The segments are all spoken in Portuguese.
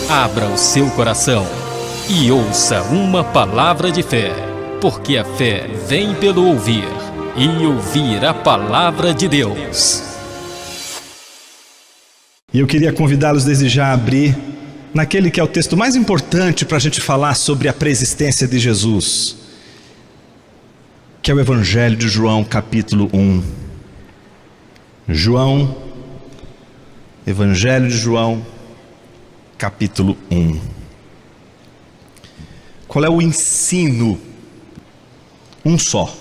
Abra o seu coração e ouça uma palavra de fé, porque a fé vem pelo ouvir, e ouvir a palavra de Deus. E eu queria convidá-los desde já a abrir naquele que é o texto mais importante para a gente falar sobre a preexistência de Jesus, que é o Evangelho de João, capítulo 1. Evangelho de João, capítulo 1. Qual é o ensino? Um só.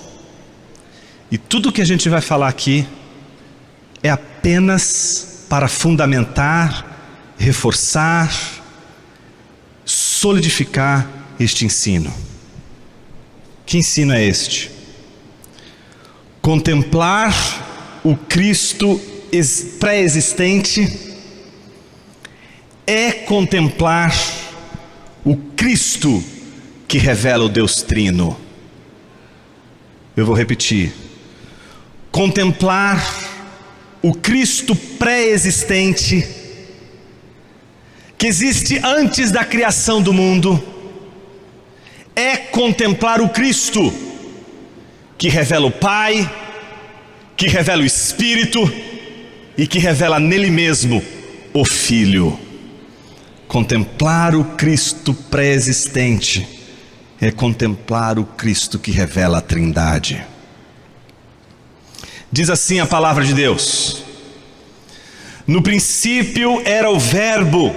E tudo que a gente vai falar aqui é apenas para fundamentar, reforçar, solidificar este ensino. Que ensino é este? Contemplar o Cristo pré-existente é contemplar o Cristo que revela o Deus Trino. Eu vou repetir. Contemplar o Cristo pré-existente, que existe antes da criação do mundo, é contemplar o Cristo que revela o Pai, que revela o Espírito e que revela nele mesmo o Filho. Contemplar o Cristo pré-existente é contemplar o Cristo que revela a Trindade. Diz assim a palavra de Deus: no princípio era o Verbo,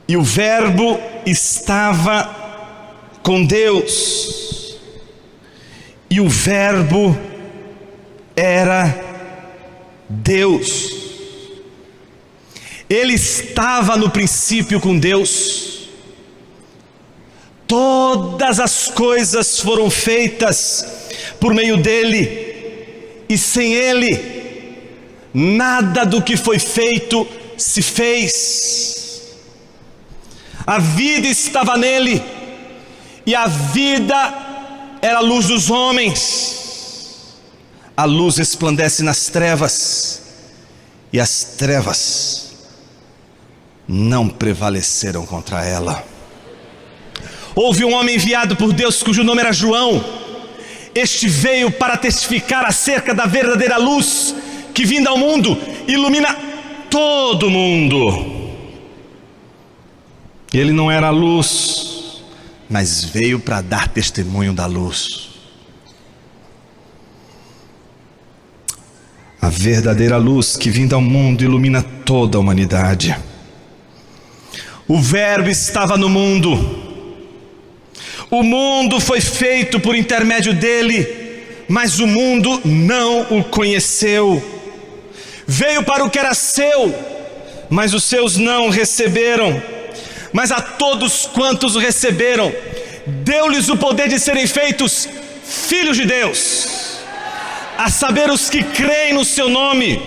e o Verbo estava com Deus, e o Verbo era Deus. Ele estava no princípio com Deus. Todas as coisas foram feitas por meio dele, e sem ele nada do que foi feito se fez. A vida estava nele, e a vida era a luz dos homens. A luz resplandece nas trevas, e as trevas não prevaleceram contra ela. Houve um homem enviado por Deus cujo nome era João. Este veio para testificar acerca da verdadeira luz que, vinda ao mundo, ilumina todo mundo. Ele não era a luz, mas veio para dar testemunho da luz. A verdadeira luz que, vinda ao mundo, ilumina toda a humanidade. O Verbo estava no mundo. O mundo foi feito por intermédio dele, mas o mundo não o conheceu. Veio para o que era seu, mas os seus não o receberam. Mas a todos quantos o receberam, deu-lhes o poder de serem feitos filhos de Deus, a saber, os que creem no seu nome,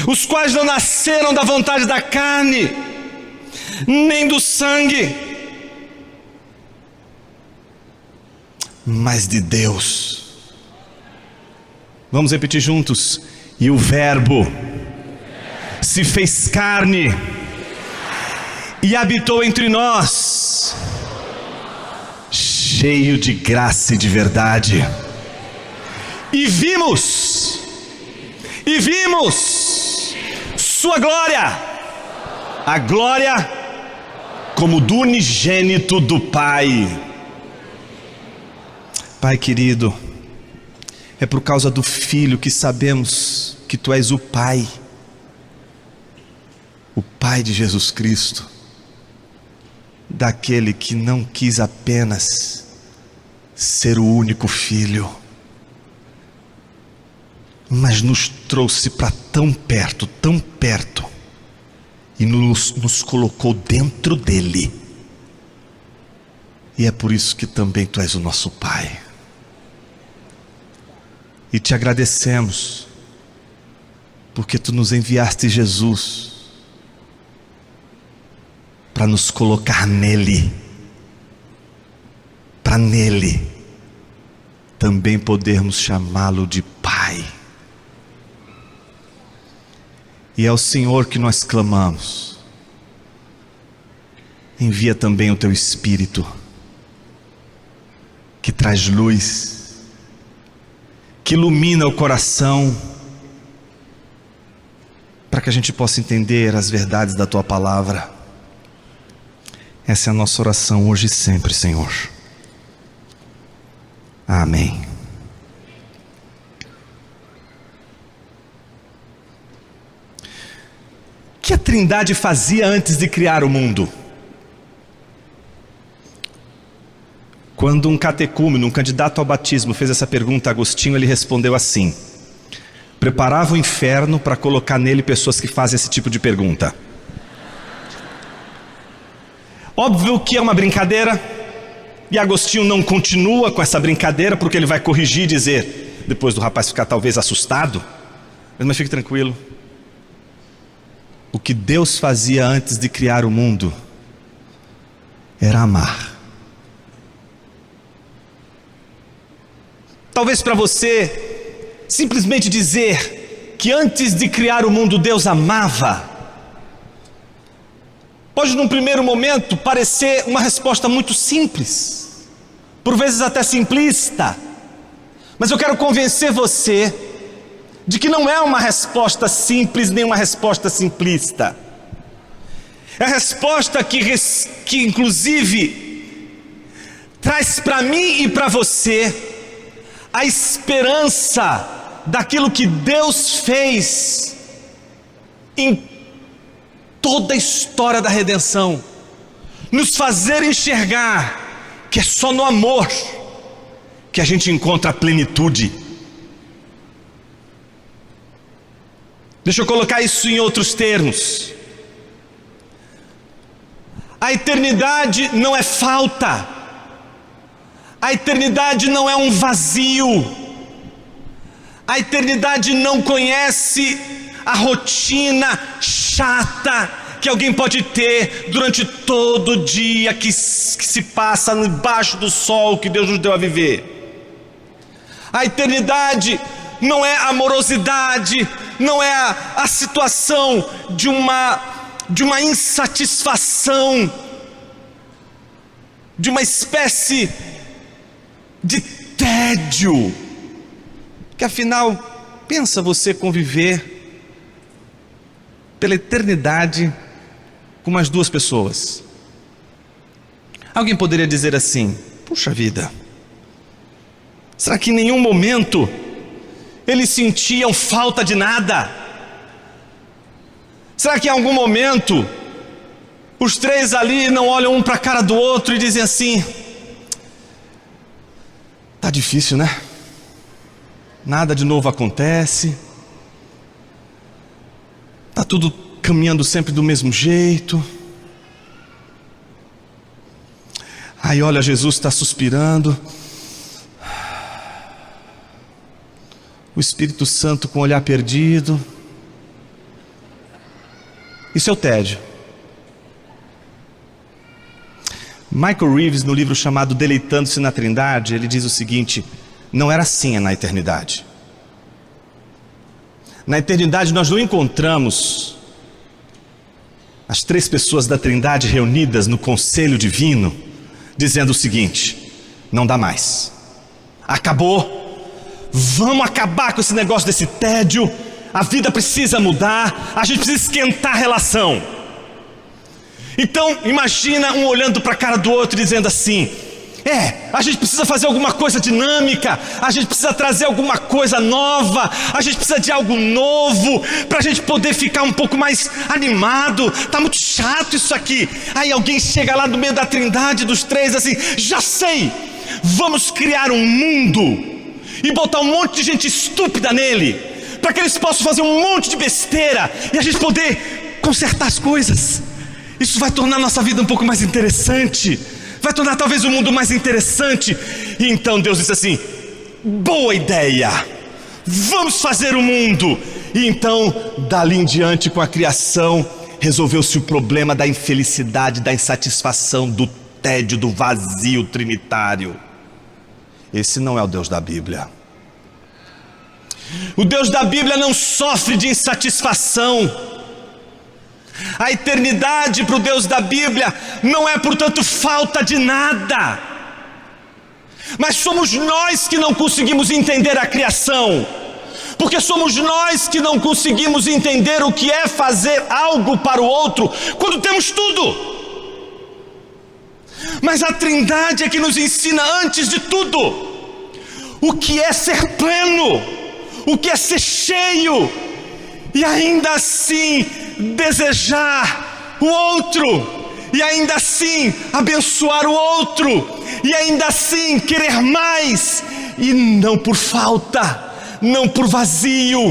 os quais não nasceram da vontade da carne, nem do sangue, mas de Deus. Vamos repetir juntos. E o Verbo se fez carne e habitou entre nós, cheio de graça e de verdade. E vimos sua glória, a glória como do unigênito do Pai. Pai querido, é por causa do Filho que sabemos que Tu és o Pai de Jesus Cristo, daquele que não quis apenas ser o único Filho, mas nos trouxe para tão perto, e nos colocou dentro dele. E é por isso que também Tu és o nosso Pai. E Te agradecemos, porque Tu nos enviaste Jesus para nos colocar nele, para nele também podermos chamá-lo de Pai. E é ao Senhor que nós clamamos, envia também o teu Espírito, que traz luz, que ilumina o coração, para que a gente possa entender as verdades da tua palavra. Essa é a nossa oração hoje e sempre, Senhor. Amém. O que a Trindade fazia antes de criar o mundo? Quando um catecúmeno, um candidato ao batismo, fez essa pergunta a Agostinho, ele respondeu assim: preparava o inferno para colocar nele pessoas que fazem esse tipo de pergunta. Óbvio que é uma brincadeira, e Agostinho não continua com essa brincadeira, porque ele vai corrigir e dizer, depois do rapaz ficar talvez assustado, mas fique tranquilo. O que Deus fazia antes de criar o mundo era amar. Talvez para você, simplesmente dizer que antes de criar o mundo Deus amava, pode num primeiro momento parecer uma resposta muito simples, por vezes até simplista, mas eu quero convencer você de que não é uma resposta simples nem uma resposta simplista. É a resposta que inclusive traz para mim e para você a esperança daquilo que Deus fez em toda a história da redenção, nos fazer enxergar que é só no amor que a gente encontra a plenitude. Deixa eu colocar isso em outros termos. A eternidade não é falta, a eternidade não é um vazio, a eternidade não conhece a rotina chata que alguém pode ter durante todo o dia que se passa embaixo do sol que Deus nos deu a viver. A eternidade não é amorosidade, não é a situação de uma insatisfação, de uma espécie de tédio, que afinal, pensa você conviver pela eternidade com mais duas pessoas. Alguém poderia dizer assim: puxa vida, será que em nenhum momento eles sentiam falta de nada? Será que em algum momento os três ali não olham um para a cara do outro e dizem assim: tá difícil, né? Nada de novo acontece, tá tudo caminhando sempre do mesmo jeito. Aí olha, Jesus está suspirando, o Espírito Santo com o olhar perdido. Isso é o tédio. Michael Reeves, no livro chamado Deleitando-se na Trindade, ele diz o seguinte: não era assim na eternidade. Na eternidade nós não encontramos as três pessoas da Trindade reunidas no conselho divino, dizendo o seguinte: não dá mais, acabou, vamos acabar com esse negócio desse tédio, a vida precisa mudar, a gente precisa esquentar a relação. Então imagina um olhando para a cara do outro dizendo assim: a gente precisa fazer alguma coisa dinâmica, a gente precisa trazer alguma coisa nova, a gente precisa de algo novo, para a gente poder ficar um pouco mais animado, está muito chato isso aqui. Aí alguém chega lá no meio da Trindade dos três assim: já sei, vamos criar um mundo e botar um monte de gente estúpida nele, para que eles possam fazer um monte de besteira e a gente poder consertar as coisas. Isso vai tornar a nossa vida um pouco mais interessante, vai tornar talvez o mundo mais interessante. E então Deus disse assim: boa ideia, vamos fazer o mundo. E então dali em diante, com a criação, resolveu-se o problema da infelicidade, da insatisfação, do tédio, do vazio trinitário. Esse não é o Deus da Bíblia. O Deus da Bíblia não sofre de insatisfação. A eternidade para o Deus da Bíblia não é, portanto, falta de nada. Mas somos nós que não conseguimos entender a criação, porque somos nós que não conseguimos entender o que é fazer algo para o outro quando temos tudo. Mas a Trindade é que nos ensina, antes de tudo, o que é ser pleno, o que é ser cheio, e ainda assim desejar o outro, e ainda assim abençoar o outro, e ainda assim querer mais, e não por falta, não por vazio,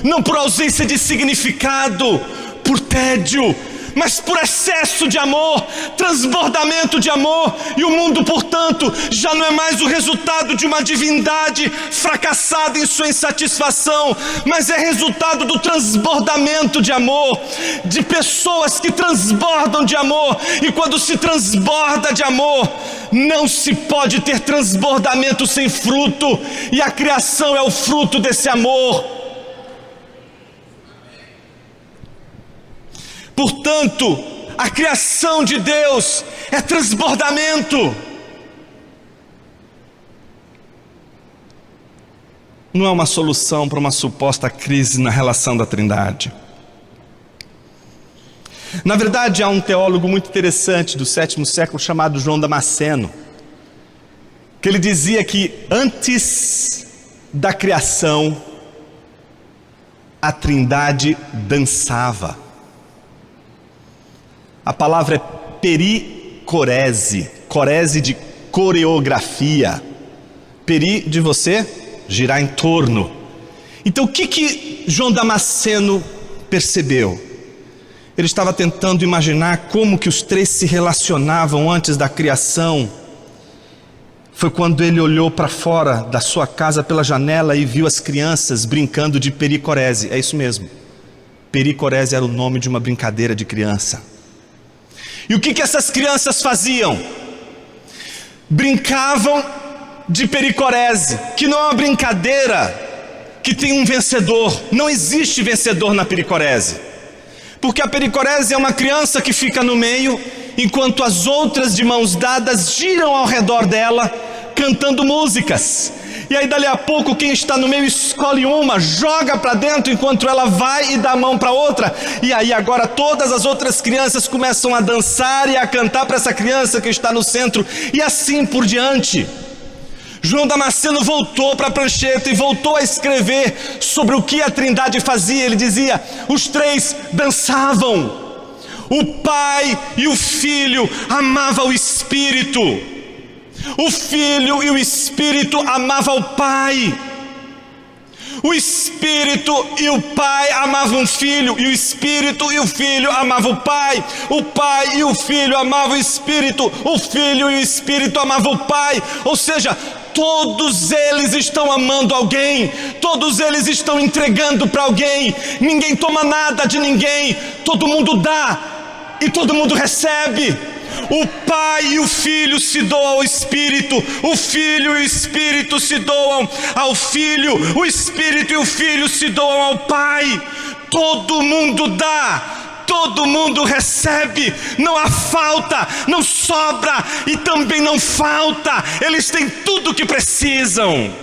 não por ausência de significado, por tédio, mas por excesso de amor, transbordamento de amor. E o mundo, portanto, já não é mais o resultado de uma divindade fracassada em sua insatisfação, mas é resultado do transbordamento de amor, de pessoas que transbordam de amor. E quando se transborda de amor, não se pode ter transbordamento sem fruto, e a criação é o fruto desse amor. Portanto, a criação de Deus é transbordamento. Não é uma solução para uma suposta crise na relação da Trindade. Na verdade, há um teólogo muito interessante do 7º século chamado João Damasceno, que ele dizia que antes da criação, a Trindade dançava. A palavra é pericorese, corese de coreografia, peri de você, girar em torno. Então o que João Damasceno percebeu? Ele estava tentando imaginar como que os três se relacionavam antes da criação. Foi quando ele olhou para fora da sua casa pela janela e viu as crianças brincando de pericorese. É isso mesmo, pericorese era o nome de uma brincadeira de criança. E o que essas crianças faziam? Brincavam de pericorese, que não é uma brincadeira que tem um vencedor. Não existe vencedor na pericorese, porque a pericorese é uma criança que fica no meio, enquanto as outras de mãos dadas giram ao redor dela, cantando músicas. E aí dali a pouco quem está no meio escolhe uma, joga para dentro enquanto ela vai e dá a mão para outra. E aí agora todas as outras crianças começam a dançar e a cantar para essa criança que está no centro, e assim por diante. João Damasceno voltou para a prancheta e voltou a escrever sobre o que a Trindade fazia. Ele dizia: os três dançavam. O Pai e o Filho amavam o Espírito. O Filho e o Espírito amavam o Pai. O Espírito e o Pai amavam o Filho, e o Espírito e o Filho amavam o Pai. O Pai e o Filho amavam o Espírito, o Filho e o Espírito amavam o Pai. Ou seja, todos eles estão amando alguém, todos eles estão entregando para alguém. Ninguém toma nada de ninguém, todo mundo dá e todo mundo recebe. O Pai e o Filho se doam ao Espírito, o Filho e o Espírito se doam ao Filho, o Espírito e o Filho se doam ao Pai. Todo mundo dá, todo mundo recebe, não há falta, não sobra e também não falta. Eles têm tudo o que precisam.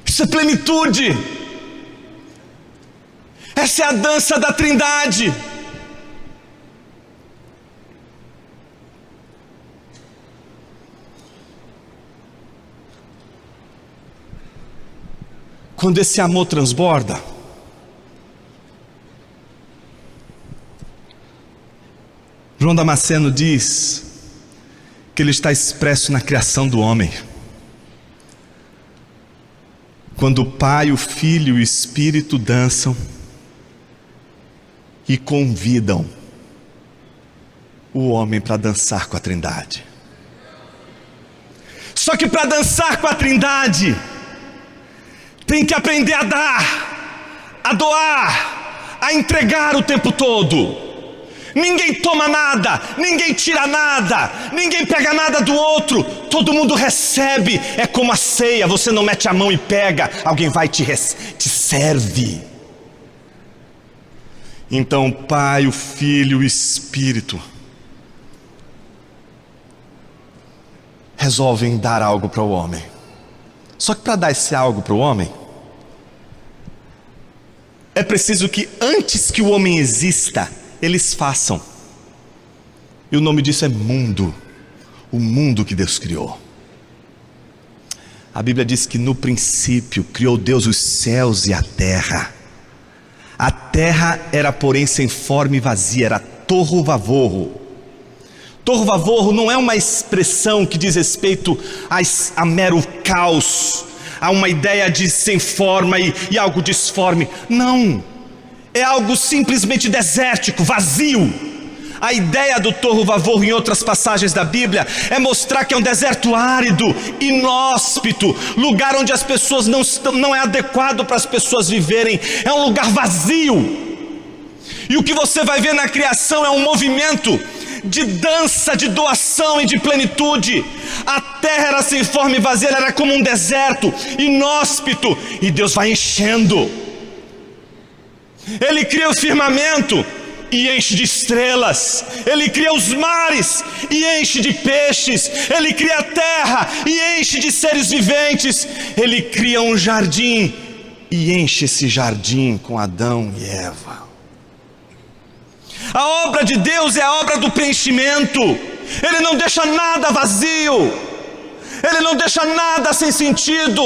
Isso é plenitude. Essa é a dança da Trindade. Quando esse amor transborda, João Damasceno diz que ele está expresso na criação do homem. Quando o Pai, o Filho e o Espírito dançam e convidam o homem para dançar com a Trindade. Só que para dançar com a Trindade, tem que aprender a dar, a doar, a entregar o tempo todo. Ninguém toma nada, ninguém tira nada, ninguém pega nada do outro, todo mundo recebe. É como a ceia, você não mete a mão e pega, alguém vai te serve. Então o Pai, o Filho e o Espírito resolvem dar algo para o homem. Só que para dar esse algo para o homem, é preciso que antes que o homem exista, eles façam. E o nome disso é mundo. O mundo que Deus criou. A Bíblia diz que no princípio criou Deus os céus e a terra. A terra era porém sem forma e vazia, era torro vavorro. Torro vavorro não é uma expressão que diz respeito a mero caos, a uma ideia de sem forma e algo disforme. Não, é algo simplesmente desértico, vazio. A ideia do torro vavorro em outras passagens da Bíblia é mostrar que é um deserto árido, inóspito, lugar onde as pessoas não é adequado para as pessoas viverem, é um lugar vazio. E o que você vai ver na criação é um movimento de dança, de doação e de plenitude. A terra era sem forma e vazia, ela era como um deserto, inóspito, e Deus vai enchendo. Ele cria o firmamento e enche de estrelas. Ele cria os mares e enche de peixes. Ele cria a terra e enche de seres viventes. Ele cria um jardim e enche esse jardim com Adão e Eva. A obra de Deus é a obra do preenchimento. Ele não deixa nada vazio. Ele não deixa nada sem sentido.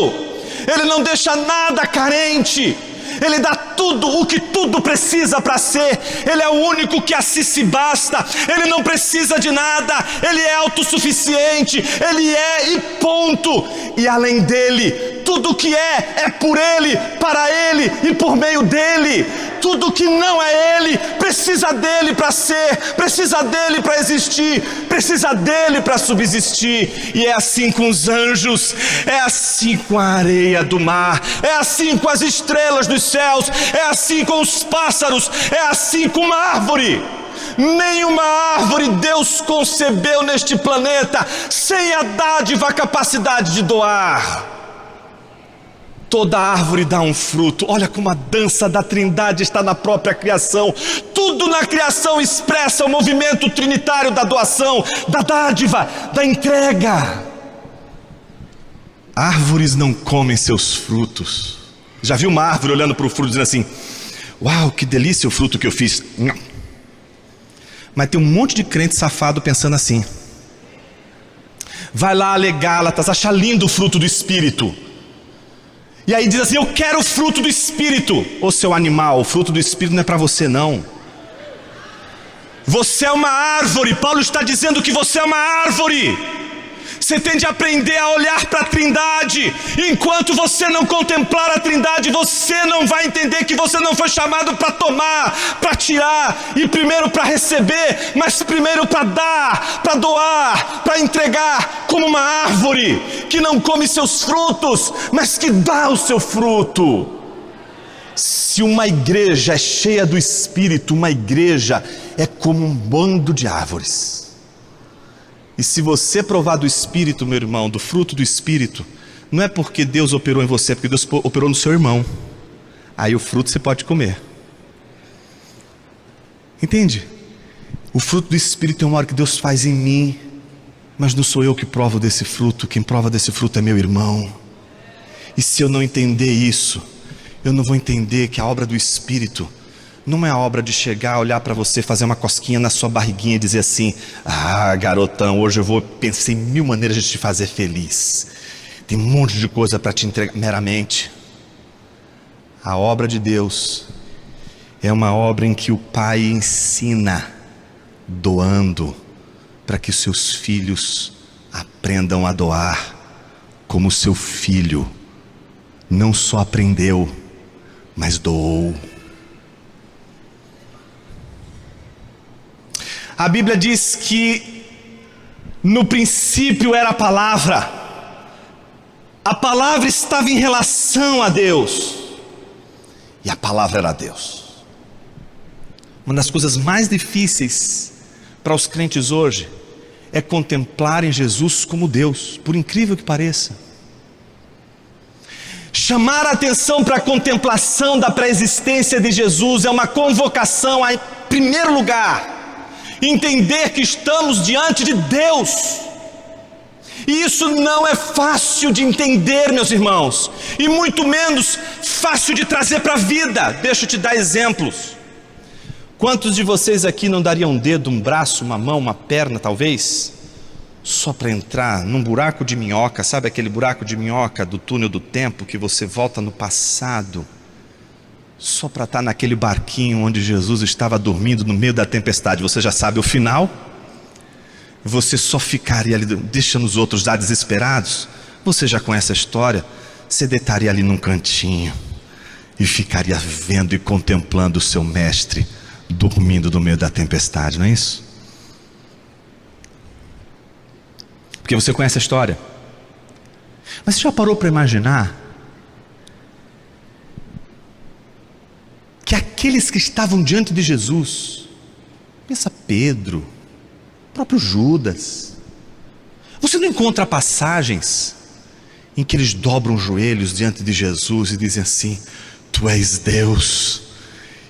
Ele não deixa nada carente. Ele dá tudo o que tudo precisa para ser. Ele é o único que a si se basta. Ele não precisa de nada. Ele é autossuficiente. Ele é e ponto. E além dele, tudo que é por ele, para ele e por meio dele. Tudo que não é ele, precisa dele para ser, precisa dele para existir, precisa dele para subsistir. E é assim com os anjos, é assim com a areia do mar, é assim com as estrelas dos céus, é assim com os pássaros, é assim com uma árvore. Nenhuma árvore Deus concebeu neste planeta sem a dádiva, a capacidade de doar. Toda árvore dá um fruto. Olha como a dança da Trindade está na própria criação. Tudo na criação expressa o movimento trinitário da doação, da dádiva, da entrega. Árvores não comem seus frutos. Já viu uma árvore olhando para o fruto dizendo assim: uau, que delícia o fruto que eu fiz? Não. Mas tem um monte de crente safado pensando assim. Vai lá ler Gálatas, acha lindo o fruto do Espírito. E aí diz assim: eu quero o fruto do Espírito. Ô seu animal, o fruto do Espírito não é para você não. Você é uma árvore. Paulo está dizendo que você é uma árvore. Você tem de aprender a olhar para a Trindade. Enquanto você não contemplar a Trindade, você não vai entender que você não foi chamado para tomar, para tirar, e primeiro para receber, mas primeiro para dar, para doar, para entregar, como uma árvore que não come seus frutos, mas que dá o seu fruto. Se uma igreja é cheia do Espírito, uma igreja é como um bando de árvores. E se você provar do Espírito, meu irmão, do fruto do Espírito, não é porque Deus operou em você, é porque Deus operou no seu irmão. Aí o fruto você pode comer. Entende? O fruto do Espírito é uma hora que Deus faz em mim, mas não sou eu que provo desse fruto. Quem prova desse fruto é meu irmão. E se eu não entender isso, eu não vou entender que a obra do Espírito não é a obra de chegar, olhar para você, fazer uma cosquinha na sua barriguinha e dizer assim: ah, garotão, hoje eu pensei em 1000 maneiras de te fazer feliz. Tem um monte de coisa para te entregar. Meramente, a obra de Deus é uma obra em que o Pai ensina, doando, para que seus filhos aprendam a doar, como seu filho não só aprendeu, mas doou. A Bíblia diz que no princípio era a palavra estava em relação a Deus, e a palavra era Deus. Uma das coisas mais difíceis para os crentes hoje é contemplarem Jesus como Deus, por incrível que pareça. Chamar a atenção para a contemplação da pré-existência de Jesus é uma convocação a, em primeiro lugar, entender que estamos diante de Deus. E isso não é fácil de entender, meus irmãos, e muito menos fácil de trazer para a vida. Deixa eu te dar exemplos. Quantos de vocês aqui não dariam um dedo, um braço, uma mão, uma perna talvez, só para entrar num buraco de minhoca? Sabe aquele buraco de minhoca do túnel do tempo, que você volta no passado, só para estar naquele barquinho onde Jesus estava dormindo no meio da tempestade? Você já sabe o final? Você só ficaria ali, deixando os outros já desesperados? Você já conhece a história? Você deitaria ali num cantinho e ficaria vendo e contemplando o seu mestre dormindo no meio da tempestade, não é isso? Porque você conhece a história. Mas você já parou para imaginar que aqueles que estavam diante de Jesus, pensa Pedro, próprio Judas, você não encontra passagens em que eles dobram os joelhos diante de Jesus e dizem assim: Tu és Deus,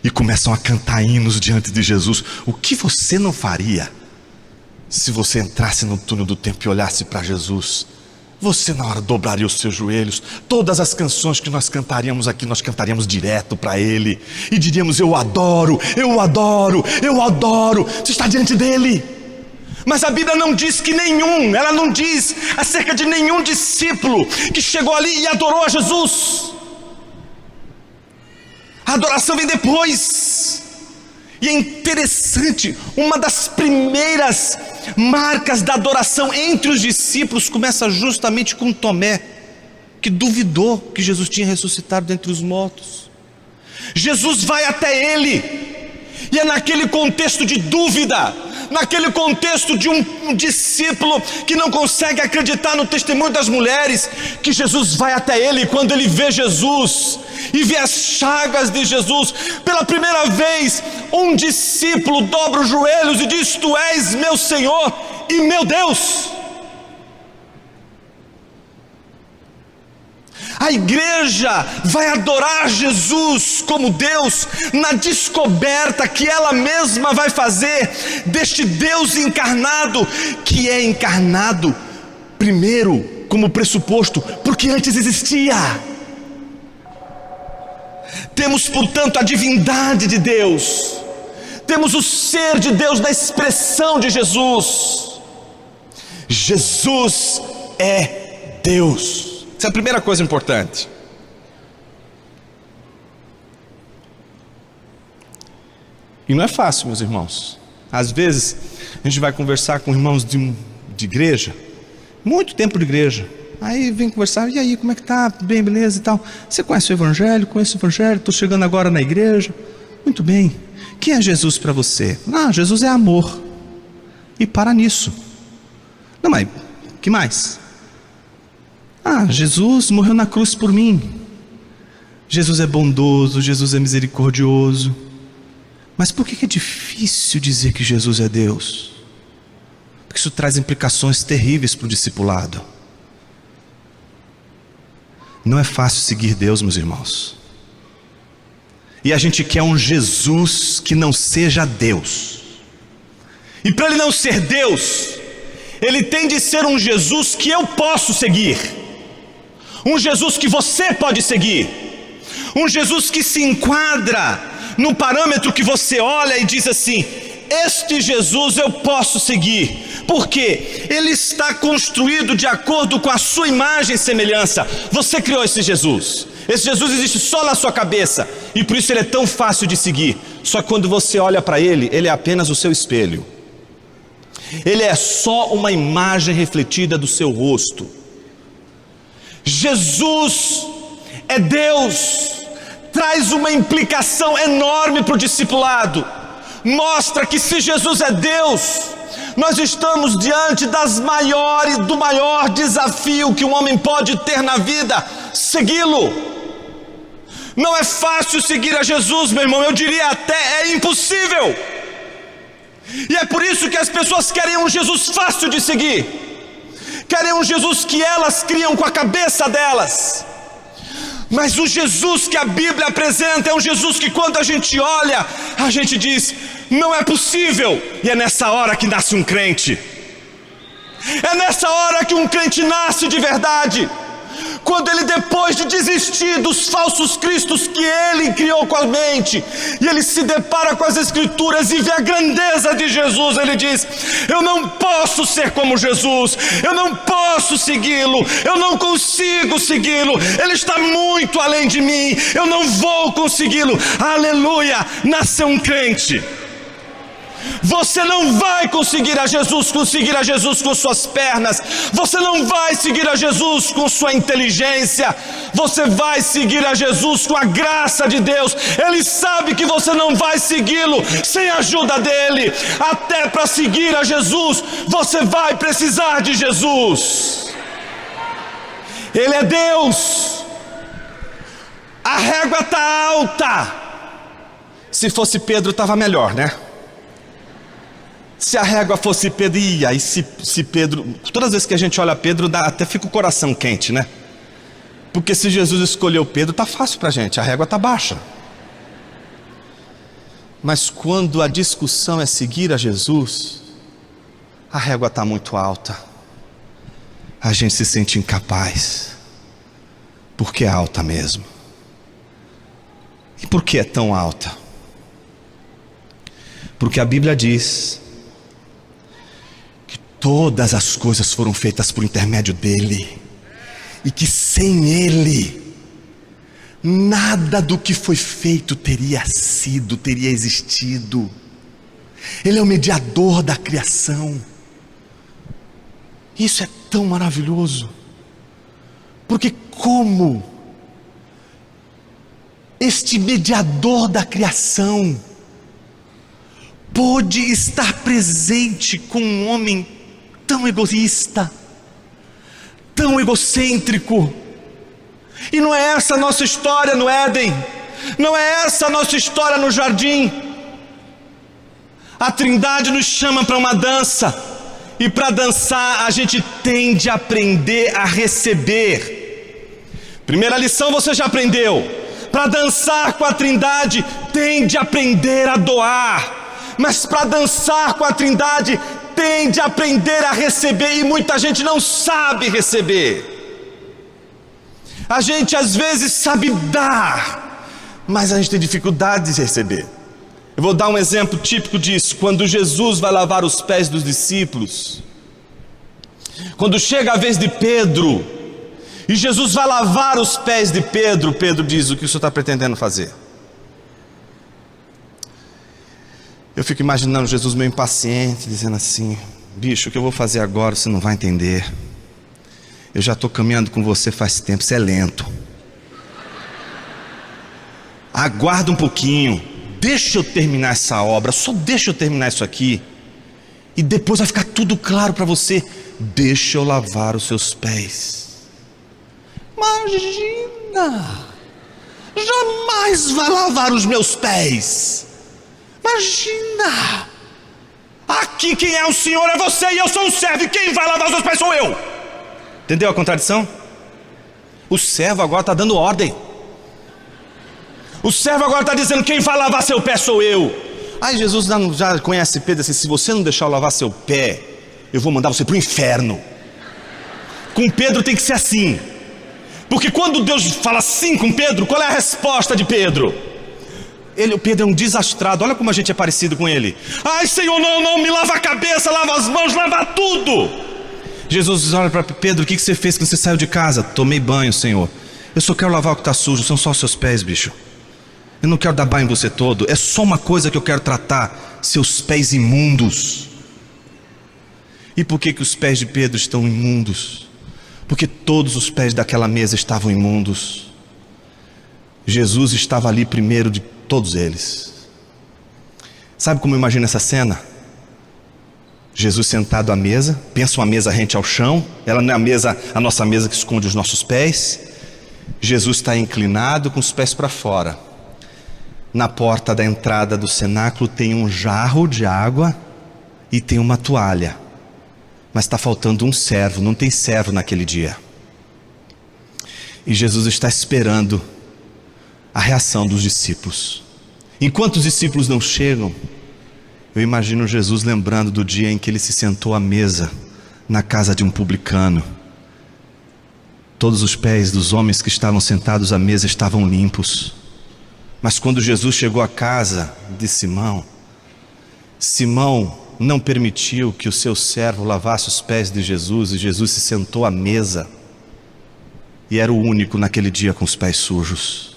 e começam a cantar hinos diante de Jesus? O que você não faria se você entrasse no túnel do tempo e olhasse para Jesus? Você na hora dobraria os seus joelhos. Todas as canções que nós cantaríamos aqui, nós cantaríamos direto para Ele e diríamos: eu adoro, eu adoro, eu adoro. Você está diante dEle. Mas a Bíblia não diz que nenhum, ela não diz acerca de nenhum discípulo que chegou ali e adorou a Jesus. A adoração vem depois. E é interessante, uma das primeiras marcas da adoração entre os discípulos começa justamente com Tomé, que duvidou que Jesus tinha ressuscitado dentre os mortos. Jesus vai até ele, e é naquele contexto de dúvida, naquele contexto de um discípulo que não consegue acreditar no testemunho das mulheres, que Jesus vai até ele. E quando ele vê Jesus e vê as chagas de Jesus, pela primeira vez um discípulo dobra os joelhos e diz: Tu és meu Senhor e meu Deus. A igreja vai adorar Jesus como Deus na descoberta que ela mesma vai fazer deste Deus encarnado, que é encarnado primeiro como pressuposto, porque antes existia. Temos, portanto, a divindade de Deus, temos o ser de Deus na expressão de Jesus. Jesus é Deus. Essa é a primeira coisa importante. E não é fácil, meus irmãos. Às vezes a gente vai conversar com irmãos de igreja, muito tempo de igreja, aí vem conversar: e aí, como é que tá? Bem, beleza e tal. Você conhece o Evangelho? Conheço o Evangelho, estou chegando agora na igreja. Muito bem. Quem é Jesus para você? Jesus é amor. E para nisso. Não, mas que mais? Jesus morreu na cruz por mim. Jesus é bondoso, Jesus é misericordioso. Mas por que é difícil dizer que Jesus é Deus? Porque isso traz implicações terríveis para o discipulado. Não é fácil seguir Deus, meus irmãos. E a gente quer um Jesus que não seja Deus. E para Ele não ser Deus, Ele tem de ser um Jesus que eu posso seguir, um Jesus que você pode seguir, um Jesus que se enquadra no parâmetro que você olha e diz assim: este Jesus eu posso seguir, porque Ele está construído de acordo com a sua imagem e semelhança. Você criou esse Jesus existe só na sua cabeça, e por isso Ele é tão fácil de seguir. Só que quando você olha para Ele, Ele é apenas o seu espelho, Ele é só uma imagem refletida do seu rosto. Jesus é Deus, traz uma implicação enorme para o discipulado. Mostra que se Jesus é Deus, nós estamos diante do maior desafio que um homem pode ter na vida: segui-lo. Não é fácil seguir a Jesus, meu irmão, eu diria até é impossível. E é por isso que as pessoas querem um Jesus fácil de seguir, querem um Jesus que elas criam com a cabeça delas. Mas o Jesus que a Bíblia apresenta é um Jesus que, quando a gente olha, a gente diz: não é possível. E é nessa hora que nasce um crente. É nessa hora que um crente nasce de verdade. Quando ele, depois de desistir dos falsos cristos que ele criou com a mente, e ele se depara com as Escrituras e vê a grandeza de Jesus, ele diz: eu não posso ser como Jesus, eu não posso segui-lo, eu não consigo segui-lo, ele está muito além de mim, eu não vou consegui-lo. Aleluia, nasceu um crente. Você não vai conseguir a Jesus com suas pernas. Você não vai seguir a Jesus com sua inteligência. Você vai seguir a Jesus com a graça de Deus. Ele sabe que você não vai segui-lo sem a ajuda dele. Até para seguir a Jesus, você vai precisar de Jesus. Ele é Deus. A régua está alta. Se fosse Pedro, estava melhor, né? Se a régua fosse Pedro, e aí se Pedro, todas as vezes que a gente olha Pedro, até fica o coração quente, né? Porque se Jesus escolheu Pedro, tá fácil pra gente, a régua tá baixa. Mas quando a discussão é seguir a Jesus, a régua tá muito alta. A gente se sente incapaz, porque é alta mesmo. E por que é tão alta? Porque a Bíblia diz: todas as coisas foram feitas por intermédio dele, e que sem ele, nada do que foi feito teria existido. Ele é o mediador da criação. Isso é tão maravilhoso, porque como este mediador da criação pôde estar presente com um homem tão egoísta, tão egocêntrico? E não é essa a nossa história no Éden, não é essa a nossa história no jardim. A Trindade nos chama para uma dança, e para dançar a gente tem de aprender a receber. Primeira lição você já aprendeu: para dançar com a Trindade tem de aprender a doar. Mas para dançar com a Trindade tem de aprender a receber, e muita gente não sabe receber. A gente às vezes sabe dar, mas a gente tem dificuldade de receber. Eu vou dar um exemplo típico disso. Quando Jesus vai lavar os pés dos discípulos, quando chega a vez de Pedro, e Jesus vai lavar os pés de Pedro, Pedro diz: o que o senhor está pretendendo fazer? Eu fico imaginando Jesus meio impaciente, dizendo assim: bicho, o que eu vou fazer agora você não vai entender. Eu já estou caminhando com você faz tempo, você é lento. Aguarda um pouquinho, deixa eu terminar essa obra, só deixa eu terminar isso aqui, e depois vai ficar tudo claro para você. Deixa eu lavar os seus pés. Imagina, jamais vai lavar os meus pés. Imagina, aqui quem é o Senhor é você e eu sou um servo, e quem vai lavar os meus pés sou eu. Entendeu a contradição? O servo agora está dando ordem. O servo agora está dizendo: quem vai lavar seu pé sou eu. Aí Jesus já conhece Pedro assim: se você não deixar eu lavar seu pé, eu vou mandar você para o inferno. Com Pedro tem que ser assim, porque quando Deus fala assim com Pedro, qual é a resposta de Pedro? O Pedro é um desastrado. Olha como a gente é parecido com ele. Ai, Senhor, não, me lava a cabeça, lava as mãos, lava tudo. Jesus olha para Pedro: o que você fez quando você saiu de casa? Tomei banho, Senhor. Eu só quero lavar o que está sujo, são só os seus pés, bicho. Eu não quero dar banho em você todo, é só uma coisa que eu quero tratar: seus pés imundos. E por que os pés de Pedro estão imundos? Porque todos os pés daquela mesa estavam imundos. Jesus estava ali primeiro de todos eles. Sabe como eu imagino essa cena? Jesus sentado à mesa, pensa uma mesa rente ao chão, ela não é a nossa mesa que esconde os nossos pés. Jesus está inclinado com os pés para fora. Na porta da entrada do cenáculo tem um jarro de água e tem uma toalha, mas está faltando um servo, não tem servo naquele dia. E Jesus está esperando a reação dos discípulos. Enquanto os discípulos não chegam, eu imagino Jesus lembrando do dia em que ele se sentou à mesa na casa de um publicano. Todos os pés dos homens que estavam sentados à mesa estavam limpos. Mas quando Jesus chegou à casa de Simão, Simão não permitiu que o seu servo lavasse os pés de Jesus, e Jesus se sentou à mesa. E era o único naquele dia com os pés sujos.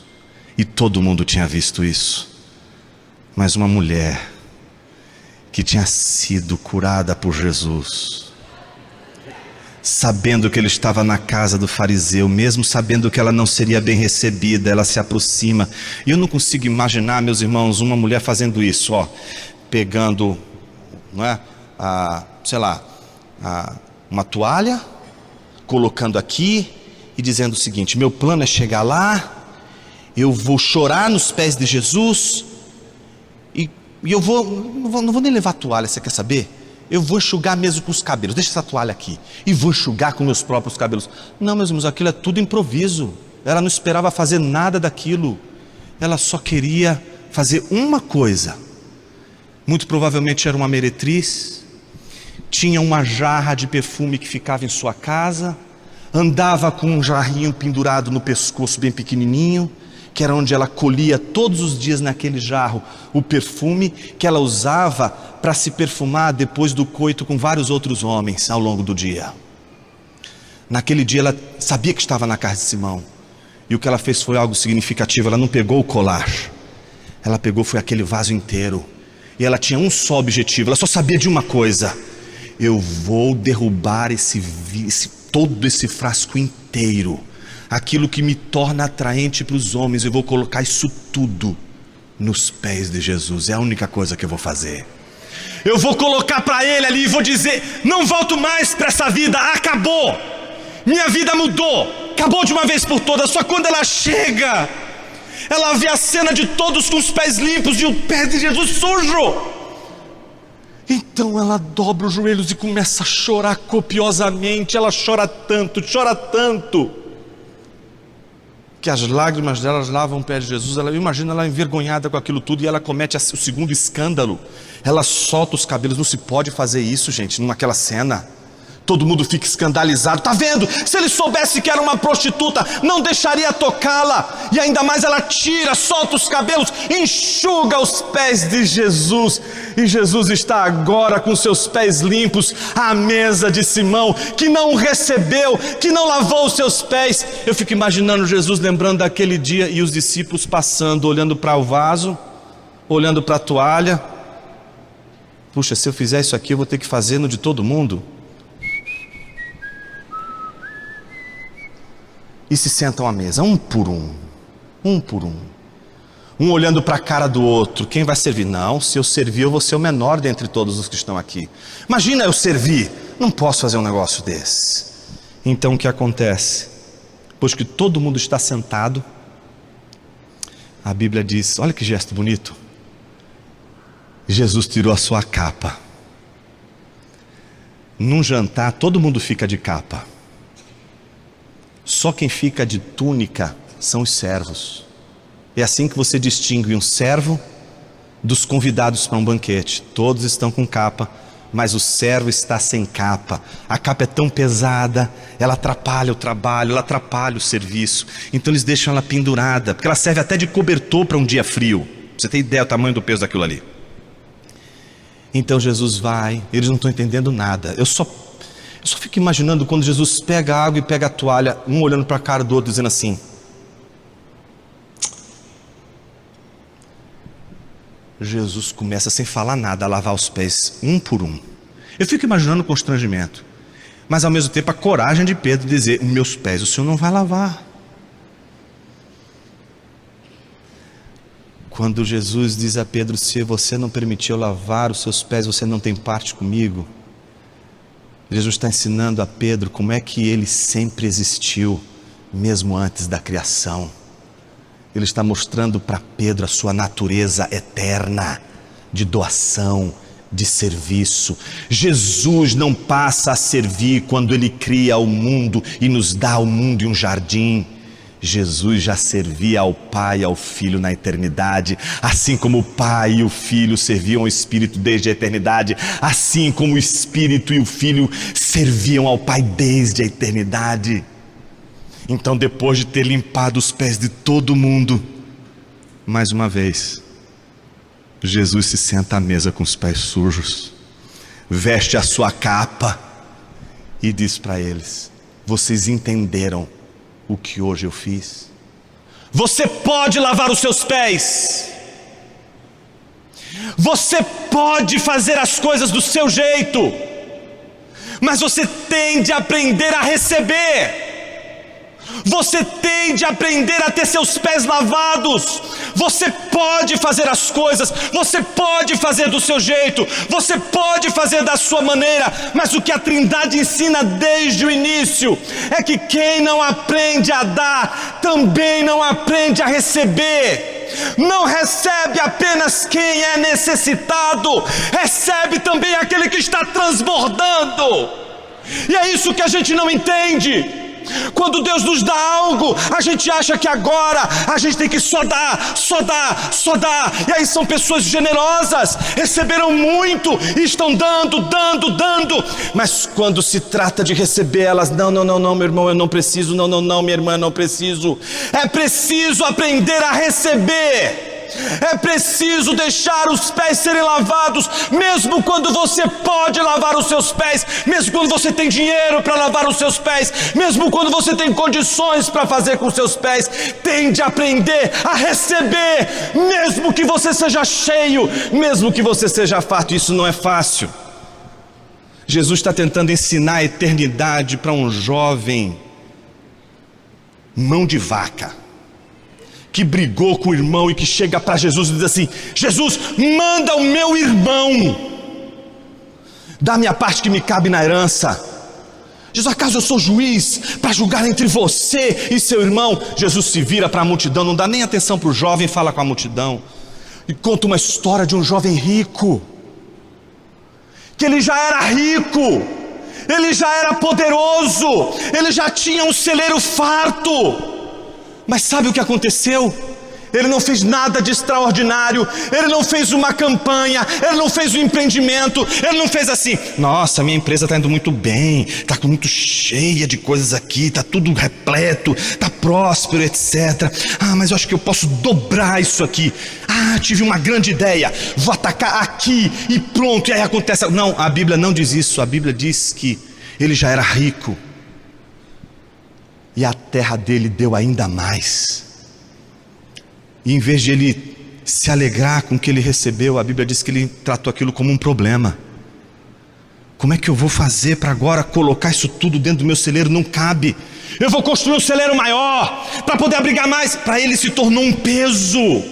E todo mundo tinha visto isso. Mas uma mulher que tinha sido curada por Jesus, sabendo que ele estava na casa do fariseu, mesmo sabendo que ela não seria bem recebida, ela se aproxima. E eu não consigo imaginar, meus irmãos, uma mulher fazendo isso, pegando, não é, uma toalha, colocando aqui e dizendo o seguinte: meu plano é chegar lá, eu vou chorar nos pés de Jesus, e eu não vou nem levar a toalha, você quer saber? Eu vou enxugar mesmo com os cabelos, deixa essa toalha aqui, e vou enxugar com meus próprios cabelos. Não, meus irmãos, aquilo é tudo improviso. Ela não esperava fazer nada daquilo, ela só queria fazer uma coisa. Muito provavelmente era uma meretriz, tinha uma jarra de perfume que ficava em sua casa, andava com um jarrinho pendurado no pescoço bem pequenininho, que era onde ela colhia todos os dias naquele jarro o perfume que ela usava para se perfumar depois do coito com vários outros homens ao longo do dia. Naquele dia ela sabia que estava na casa de Simão, e o que ela fez foi algo significativo. Ela não pegou o colar, ela pegou foi aquele vaso inteiro, e ela tinha um só objetivo, ela só sabia de uma coisa: eu vou derrubar todo esse frasco inteiro, aquilo que me torna atraente para os homens, eu vou colocar isso tudo nos pés de Jesus. É a única coisa que eu vou fazer. Eu vou colocar para ele ali e vou dizer: não volto mais para essa vida, acabou, minha vida mudou, acabou de uma vez por todas. Só quando ela chega, ela vê a cena de todos com os pés limpos e o pé de Jesus sujo. Então ela dobra os joelhos e começa a chorar copiosamente. Ela chora tanto, que as lágrimas dela lavam o pé de Jesus. Ela imagina ela envergonhada com aquilo tudo, e ela comete o segundo escândalo. Ela solta os cabelos. Não se pode fazer isso, gente, naquela cena. Todo mundo fica escandalizado. Tá vendo? Se ele soubesse que era uma prostituta, não deixaria tocá-la. E ainda mais ela tira, solta os cabelos, enxuga os pés de Jesus. E Jesus está agora com seus pés limpos à mesa de Simão, que não o recebeu, que não lavou os seus pés. Eu fico imaginando Jesus lembrando daquele dia, e os discípulos passando, olhando para o vaso, olhando para a toalha. Puxa, se eu fizer isso aqui, eu vou ter que fazer no de todo mundo. E se sentam à mesa, um por um. Um olhando para a cara do outro. Quem vai servir? Não, se eu servir eu vou ser o menor dentre todos os que estão aqui. Imagina eu servir, não posso fazer um negócio desse. Então o que acontece? Pois que todo mundo está sentado, a Bíblia diz, olha que gesto bonito, Jesus tirou a sua capa. Num jantar todo mundo fica de capa, só quem fica de túnica são os servos. É assim que você distingue um servo dos convidados para um banquete. Todos estão com capa, mas o servo está sem capa. A capa é tão pesada, ela atrapalha o trabalho, ela atrapalha o serviço. Então eles deixam ela pendurada, porque ela serve até de cobertor para um dia frio. Pra você ter ideia do tamanho do peso daquilo ali. Então Jesus vai, eles não estão entendendo nada. Eu só fico imaginando quando Jesus pega a água e pega a toalha, um olhando para a cara do outro, dizendo assim: Jesus começa sem falar nada a lavar os pés, um por um. Eu fico imaginando o constrangimento, mas ao mesmo tempo a coragem de Pedro dizer: meus pés o Senhor não vai lavar. Quando Jesus diz a Pedro: se você não permitiu lavar os seus pés, você não tem parte comigo. Jesus está ensinando a Pedro como é que ele sempre existiu, mesmo antes da criação. Ele está mostrando para Pedro a sua natureza eterna, de doação, de serviço. Jesus não passa a servir quando ele cria o mundo e nos dá o mundo e um jardim. Jesus já servia ao Pai e ao Filho na eternidade, assim como o Pai e o Filho serviam ao Espírito desde a eternidade, assim como o Espírito e o Filho serviam ao Pai desde a eternidade. Então, depois de ter limpado os pés de todo mundo, mais uma vez, Jesus se senta à mesa com os pés sujos, veste a sua capa e diz para eles: vocês entenderam o que hoje eu fiz? Você pode lavar os seus pés, você pode fazer as coisas do seu jeito, mas você tem de aprender a receber. Você tem de aprender a ter seus pés lavados. Você pode fazer as coisas, você pode fazer do seu jeito, você pode fazer da sua maneira, mas o que a Trindade ensina desde o início é que quem não aprende a dar, também não aprende a receber. Não recebe apenas quem é necessitado, recebe também aquele que está transbordando. E é isso que a gente não entende. Quando Deus nos dá algo, a gente acha que agora a gente tem que só dar. E aí são pessoas generosas, receberam muito e estão dando. Mas quando se trata de receber, elas: não, meu irmão, eu não preciso. Não, minha irmã, eu não preciso. É preciso aprender a receber. É preciso deixar os pés serem lavados, mesmo quando você pode lavar os seus pés, mesmo quando você tem dinheiro para lavar os seus pés, mesmo quando você tem condições para fazer com os seus pés. Tem de aprender a receber, mesmo que você seja cheio, mesmo que você seja farto. Isso não é fácil. Jesus está tentando ensinar a eternidade para um jovem mão de vaca, que brigou com o irmão e que chega para Jesus e diz assim: Jesus, manda o meu irmão, dá a minha parte que me cabe na herança. Jesus: acaso eu sou juiz para julgar entre você e seu irmão? Jesus se vira para a multidão, não dá nem atenção para o jovem, fala com a multidão e conta uma história de um jovem rico, que ele já era rico, ele já era poderoso, ele já tinha um celeiro farto. Mas sabe o que aconteceu? Ele não fez nada de extraordinário, ele não fez uma campanha, ele não fez um empreendimento, ele não fez assim: nossa, minha empresa está indo muito bem, está muito cheia de coisas aqui, está tudo repleto, está próspero, etc. Mas eu acho que eu posso dobrar isso aqui. Tive uma grande ideia, vou atacar aqui e pronto, e aí acontece. Não, a Bíblia não diz isso. A Bíblia diz que ele já era rico e a terra dele deu ainda mais. E em vez de ele se alegrar com o que ele recebeu, a Bíblia diz que ele tratou aquilo como um problema. Como é que eu vou fazer para agora colocar isso tudo dentro do meu celeiro? Não cabe. Eu vou construir um celeiro maior para poder abrigar mais. Para ele se tornou um peso.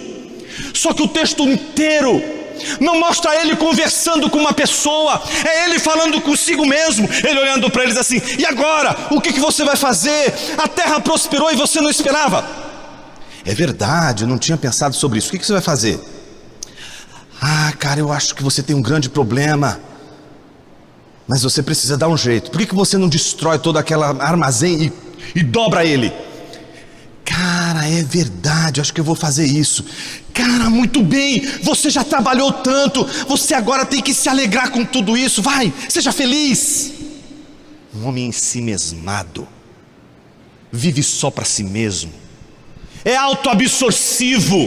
Só que o texto inteiro não mostra ele conversando com uma pessoa, é ele falando consigo mesmo, ele olhando para eles assim: e agora? O que você vai fazer? A terra prosperou e você não esperava. É verdade, eu não tinha pensado sobre isso. O que você vai fazer? Cara, eu acho que você tem um grande problema, mas você precisa dar um jeito. Por que você não destrói todo aquele armazém e dobra ele? Cara, é verdade, acho que eu vou fazer isso. Cara, muito bem, você já trabalhou tanto, você agora tem que se alegrar com tudo isso. Vai, seja feliz. Um homem ensimesmado, vive só para si mesmo, é autoabsorsivo,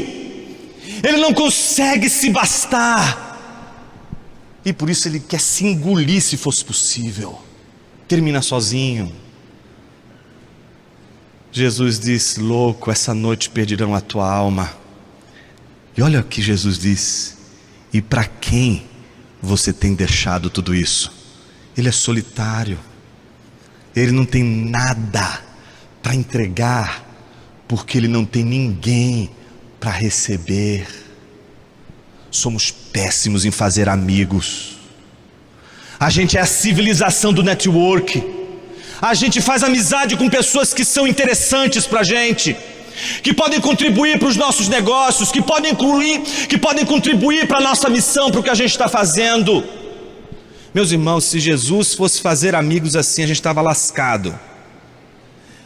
ele não consegue se bastar, e por isso ele quer se engolir se fosse possível. Termina sozinho. Jesus diz: louco, essa noite perderão a tua alma. E olha o que Jesus diz: e para quem você tem deixado tudo isso? Ele é solitário, ele não tem nada para entregar, porque ele não tem ninguém para receber. Somos péssimos em fazer amigos. A gente é a civilização do network. A gente faz amizade com pessoas que são interessantes para a gente, que podem contribuir para os nossos negócios, que podem contribuir para a nossa missão, para o que a gente está fazendo. Meus irmãos, se Jesus fosse fazer amigos assim, a gente estava lascado.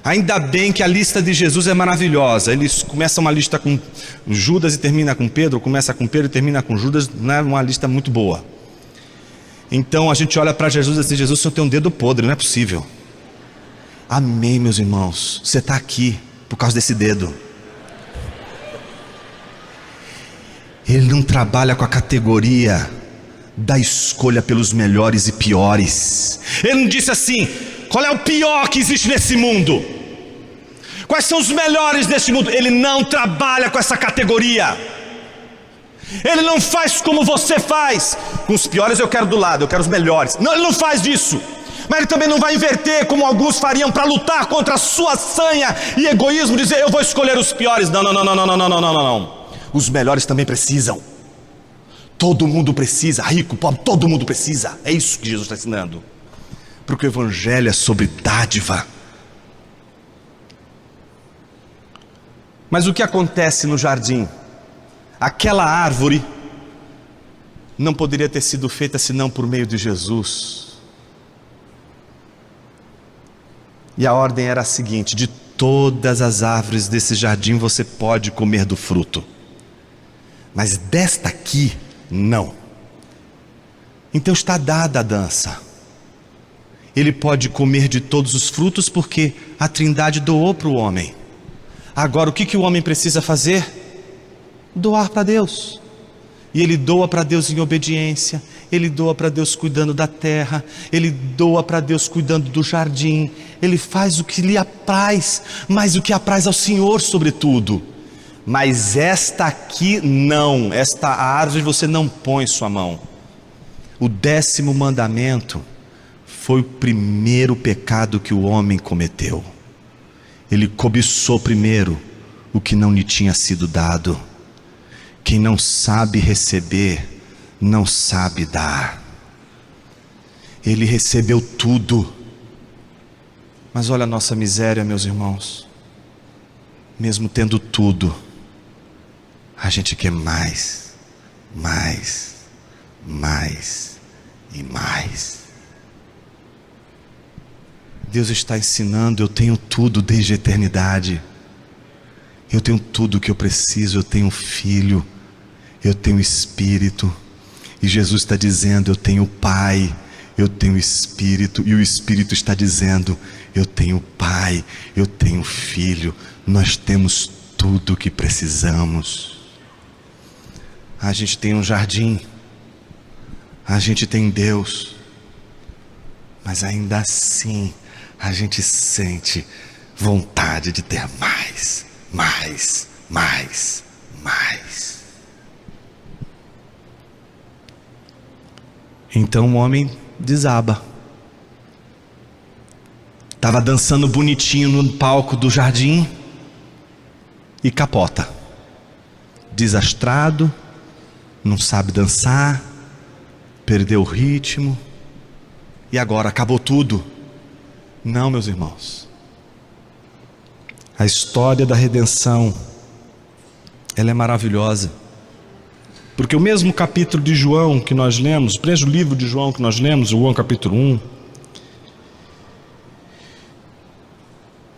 Ainda bem que a lista de Jesus é maravilhosa. Ele começa uma lista com Judas e termina com Pedro, começa com Pedro e termina com Judas, não é uma lista muito boa. Então a gente olha para Jesus e diz: Jesus, o Senhor tem um dedo podre, não é possível. Amém, meus irmãos, você está aqui por causa desse dedo. Ele não trabalha com a categoria da escolha pelos melhores e piores. Ele não disse assim: qual é o pior que existe nesse mundo? Quais são os melhores desse mundo? Ele não trabalha com essa categoria. Ele não faz como você faz. Com os piores eu quero do lado, eu quero os melhores. Não, ele não faz isso. Mas ele também não vai inverter como alguns fariam para lutar contra a sua sanha e egoísmo, dizer: eu vou escolher os piores. Não. Os melhores também precisam. Todo mundo precisa, rico, pobre, todo mundo precisa. É isso que Jesus está ensinando. Porque o Evangelho é sobre dádiva. Mas o que acontece no jardim? Aquela árvore não poderia ter sido feita senão por meio de Jesus. E a ordem era a seguinte: de todas as árvores desse jardim você pode comer do fruto, mas desta aqui não. Então está dada a dança. Ele pode comer de todos os frutos porque a Trindade doou para o homem. Agora o que o homem precisa fazer? Doar para Deus. E ele doa para Deus em obediência, ele doa para Deus cuidando da terra, ele doa para Deus cuidando do jardim, ele faz o que lhe apraz, mas o que apraz ao Senhor sobretudo. Mas esta aqui não, esta árvore você não põe sua mão. O 10º mandamento foi o primeiro pecado que o homem cometeu. Ele cobiçou primeiro o que não lhe tinha sido dado. Quem não sabe receber, não sabe dar. Ele recebeu tudo. Mas olha a nossa miséria, meus irmãos. Mesmo tendo tudo, a gente quer mais e mais. Deus está ensinando: eu tenho tudo desde a eternidade. Eu tenho tudo o que eu preciso, eu tenho Filho, eu tenho Espírito. E Jesus está dizendo: eu tenho Pai, eu tenho Espírito. E o Espírito está dizendo: eu tenho Pai, eu tenho Filho. Nós temos tudo o que precisamos. A gente tem um jardim, a gente tem Deus, mas ainda assim a gente sente vontade de ter mais. Então o homem desaba. Estava dançando bonitinho no palco do jardim e capota. Desastrado, não sabe dançar, perdeu o ritmo. E agora acabou tudo. Não, meus irmãos. A história da redenção, ela é maravilhosa. Porque o mesmo capítulo de João que nós lemos, o mesmo livro de João que nós lemos, João capítulo 1,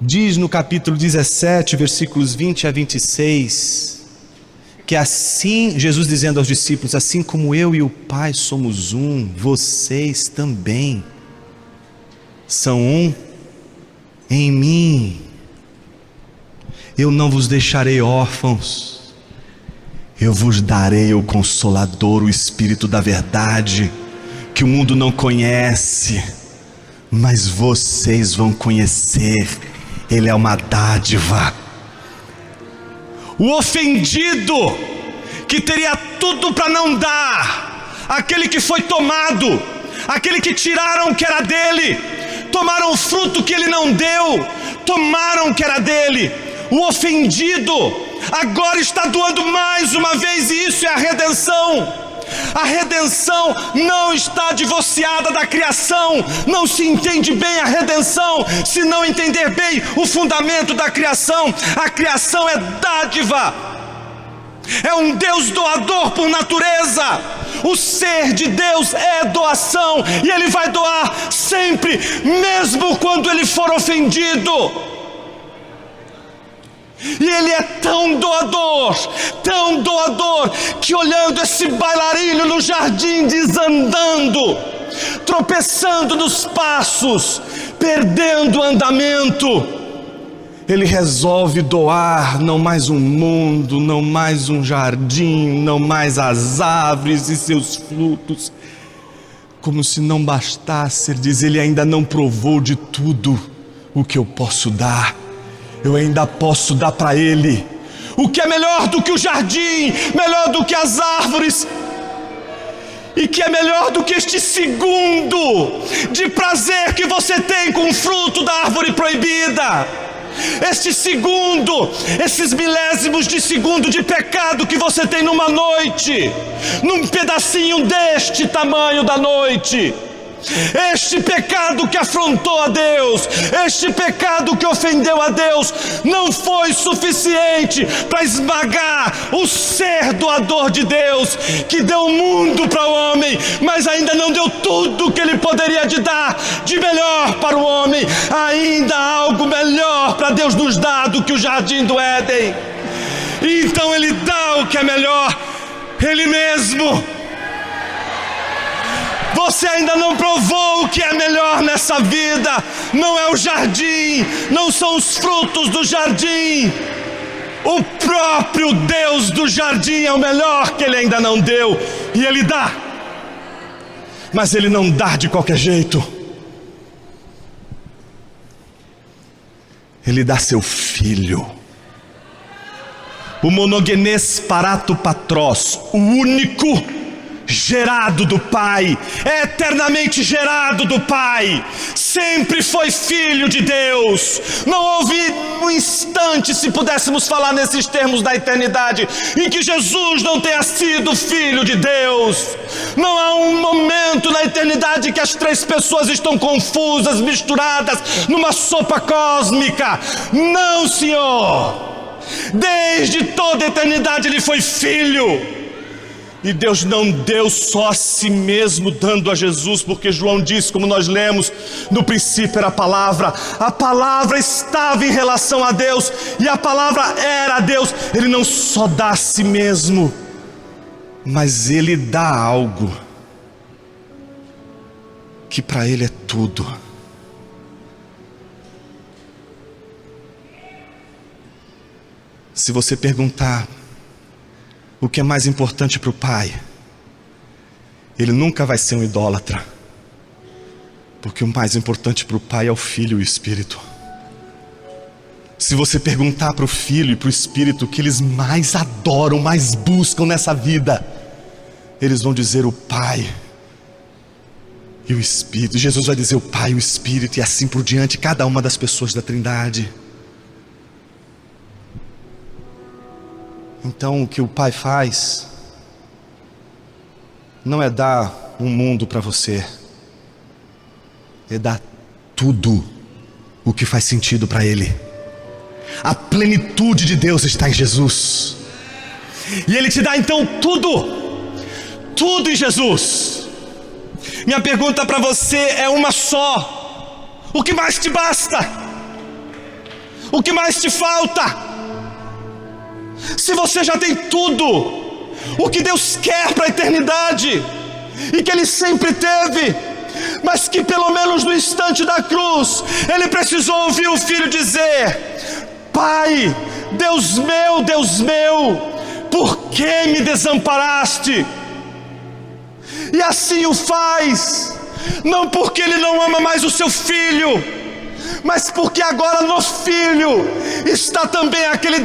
diz no capítulo 17, versículos 20 a 26, que assim, Jesus dizendo aos discípulos: assim como eu e o Pai somos um, vocês também são um em mim. Eu não vos deixarei órfãos, eu vos darei o Consolador, o Espírito da verdade, que o mundo não conhece, mas vocês vão conhecer. Ele é uma dádiva. O ofendido, que teria tudo para não dar, aquele que foi tomado, aquele que tiraram o que era dele, tomaram o fruto que ele não deu, tomaram o que era dele. O ofendido agora está doando mais uma vez, e isso é a redenção. A redenção não está divorciada da criação. Não se entende bem a redenção se não entender bem o fundamento da criação. A criação é dádiva, é um Deus doador por natureza. O ser de Deus é doação, e Ele vai doar sempre, mesmo quando Ele for ofendido. E ele é tão doador, que olhando esse bailarino no jardim, desandando, tropeçando nos passos, perdendo o andamento, ele resolve doar não mais um mundo, não mais um jardim, não mais as árvores e seus frutos. Como se não bastasse, ele diz: ele ainda não provou de tudo o que eu posso dar. Eu ainda posso dar para ele o que é melhor do que o jardim, melhor do que as árvores, e que é melhor do que este segundo de prazer que você tem com o fruto da árvore proibida. Este segundo, esses milésimos de segundo de pecado que você tem numa noite, num pedacinho deste tamanho da noite. Este pecado que afrontou a Deus, este pecado que ofendeu a Deus, não foi suficiente para esmagar o ser doador de Deus, que deu o mundo para o homem, mas ainda não deu tudo que ele poderia dar de melhor para o homem. Ainda há algo melhor para Deus nos dar do que o jardim do Éden. E então ele dá o que é melhor, ele mesmo. Você ainda não provou o que é melhor nessa vida. Não é o jardim, não são os frutos do jardim. O próprio Deus do jardim é o melhor que ele ainda não deu. E ele dá, mas ele não dá de qualquer jeito. Ele dá seu filho, o monogenes parato patros, o único gerado do Pai, eternamente gerado do Pai, sempre foi filho de Deus. Não houve um instante, se pudéssemos falar nesses termos da eternidade, em que Jesus não tenha sido filho de Deus. Não há um momento na eternidade que as três pessoas estão confusas, misturadas numa sopa cósmica. Não, Senhor. Desde toda a eternidade ele foi filho. E Deus não deu só a si mesmo dando a Jesus, porque João diz, como nós lemos, no princípio era a palavra estava em relação a Deus, e a palavra era Deus. Ele não só dá a si mesmo, mas ele dá algo que para ele é tudo. Se você perguntar o que é mais importante para o pai, ele nunca vai ser um idólatra, porque o mais importante para o pai é o filho e o espírito. Se você perguntar para o filho e para o espírito o que eles mais adoram, mais buscam nessa vida, eles vão dizer o pai e o espírito. Jesus vai dizer o pai e o espírito, e assim por diante, cada uma das pessoas da Trindade. Então o que o Pai faz não é dar um mundo para você, é dar tudo o que faz sentido para Ele. A plenitude de Deus está em Jesus, e Ele te dá então tudo em Jesus. Minha pergunta para você é uma só: o que mais te basta? O que mais te falta? Se você já tem tudo o que Deus quer para a eternidade, e que Ele sempre teve, mas que pelo menos no instante da cruz Ele precisou ouvir o Filho dizer: Pai, Deus meu, por que me desamparaste? E assim o faz, não porque Ele não ama mais o seu Filho, mas porque agora no Filho está também aquele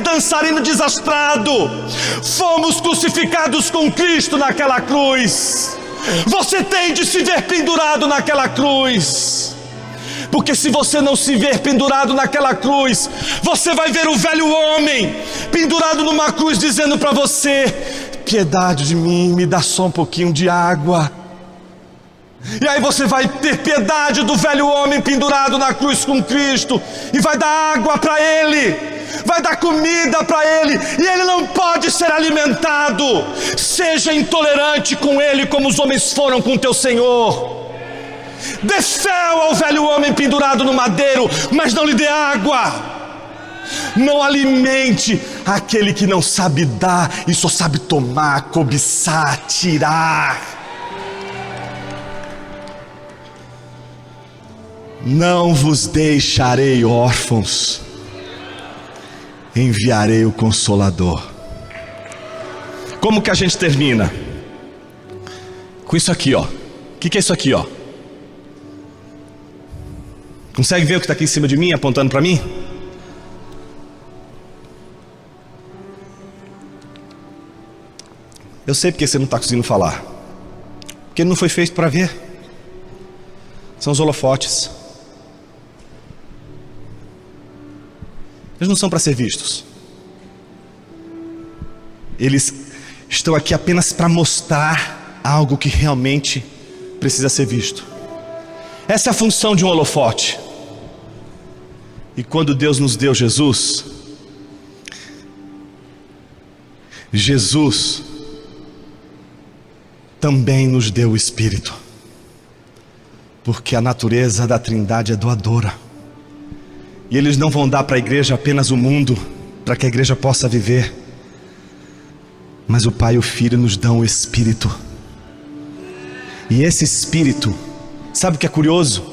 dançarino desastrado. Fomos crucificados com Cristo naquela cruz. Você tem de se ver pendurado naquela cruz, porque se você não se ver pendurado naquela cruz, você vai ver o velho homem pendurado numa cruz dizendo para você: piedade de mim, me dá só um pouquinho de água. E aí você vai ter piedade do velho homem pendurado na cruz com Cristo, e vai dar água para ele, vai dar comida para ele, e ele não pode ser alimentado. Seja intolerante com ele, como os homens foram com teu Senhor. Dê fel ao velho homem pendurado no madeiro, mas não lhe dê água. Não alimente aquele que não sabe dar e só sabe tomar, cobiçar, tirar. Não vos deixarei órfãos, enviarei o Consolador. Como que a gente termina? Com isso aqui, ó. O que é isso aqui, ó? Consegue ver o que está aqui em cima de mim, apontando para mim? Eu sei porque você não está conseguindo falar. Porque ele não foi feito para ver. São os holofotes. Eles não são para ser vistos. Eles estão aqui apenas para mostrar algo que realmente precisa ser visto. Essa é a função de um holofote. E quando Deus nos deu Jesus, Jesus também nos deu o Espírito, porque a natureza da Trindade é doadora. E eles não vão dar para a igreja apenas o mundo, para que a igreja possa viver, mas o Pai e o Filho nos dão o Espírito. E esse Espírito, sabe o que é curioso?